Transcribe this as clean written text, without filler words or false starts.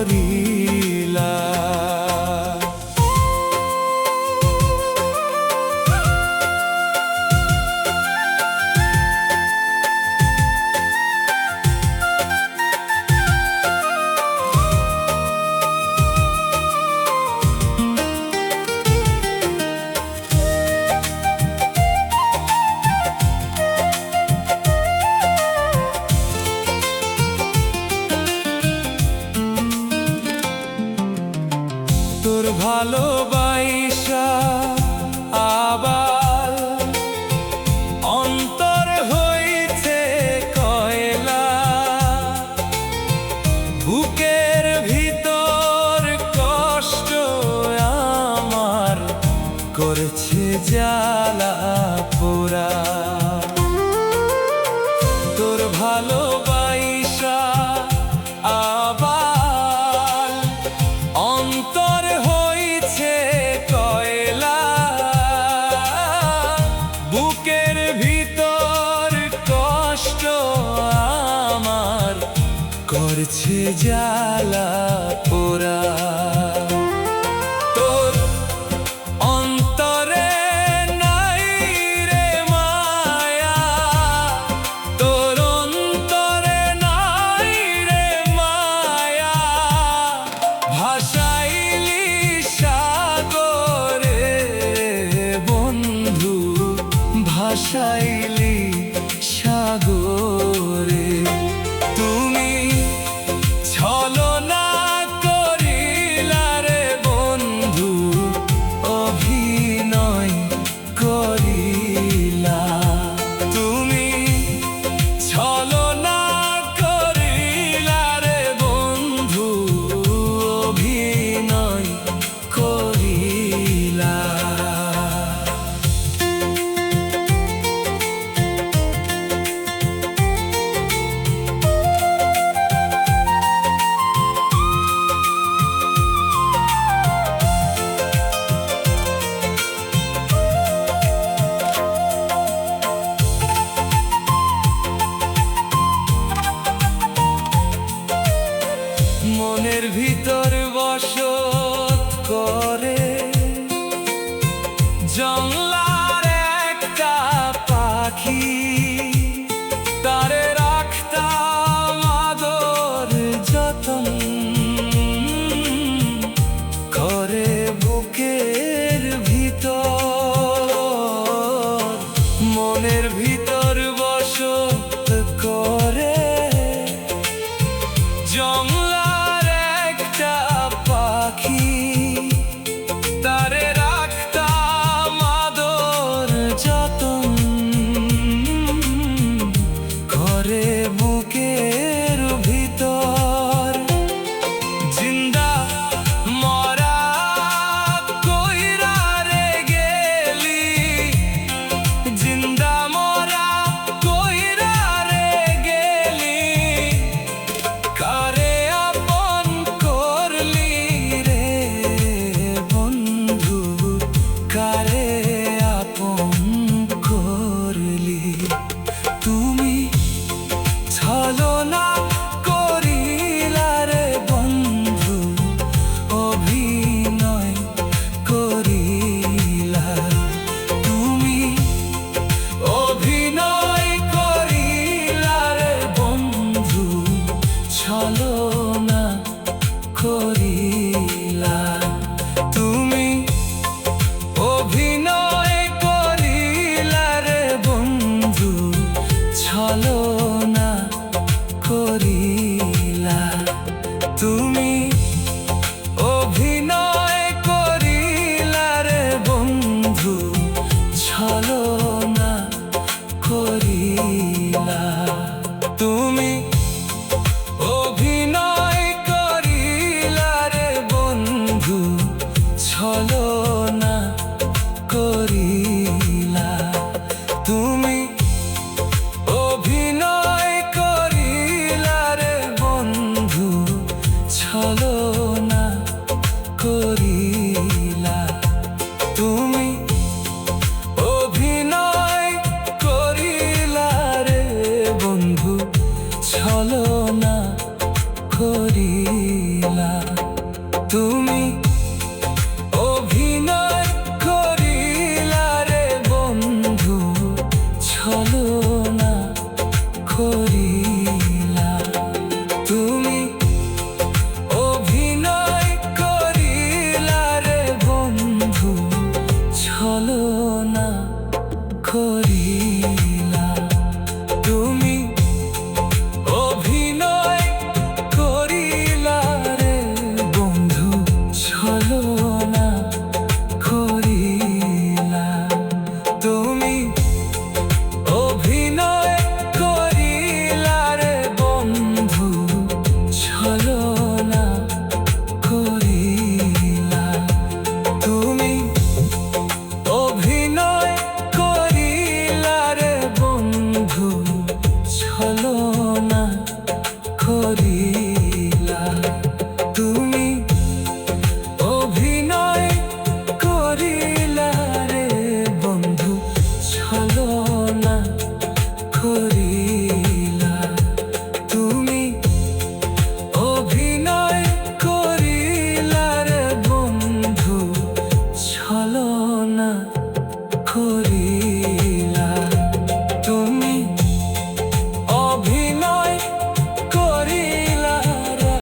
করিলা। তোর ভালোবাসা আবার অন্তর হইতে কয়লা, বুকের ভিতর কষ্ট আমার করছে জ্বালা পোড়া। তোর ভালোবাসা আবার অন্তর হইছে কয়লা, বুকের ভিতর কষ্ট আমার করছে জ্বালা পোড়া। তোর অন্তরে নাই রে মায়া, তোর অন্তরে নাই রে মায়া, ভাসাইলি সাগরে বন্ধু, ভাসাইলি সাগরে। তুমি ছলনা করিলা রে বন্ধু, অভিনয় করিলা। তুমি ছলনা করিলা রে বন্ধু, অভিনয় করিলা। মনের ভিতর বসত করে জংলার একটা পাখি, তারে রাখতাম আদর যতন করে বুকের ভিতর। মনের ভিতর বসত করে জংলার একটা পাখি, তারে রাখতাম আদর যতন করে বুকের ভিতর। জিন্দা মরা কইরা রে গেলি, জিন্দা মরা কইরা রে গেলি, কারে আপন করলি রে বন্ধু, কারে আপন করলি। তুমি ছলনা করিলা রে বন্ধু, অভিনয় করিলা। তুমি অভিনয় করিলা রে বন্ধু, ছলনা করিলা। তুমি অভিনয় করিলা রে বন্ধু, ছলনা করিলা। তুমি অভিনয় করিলা রে বন্ধু, ছলনা করিলা। তুমি অভিনয় করিলা রে বন্ধু, ছলনা করিলা। তুমি অভিনয় করিলা রে বন্ধু, ছলনা করিলা। তুমি অভিনয় করিলা রে বন্ধু, ছলনা করিলা। করিলা তুমি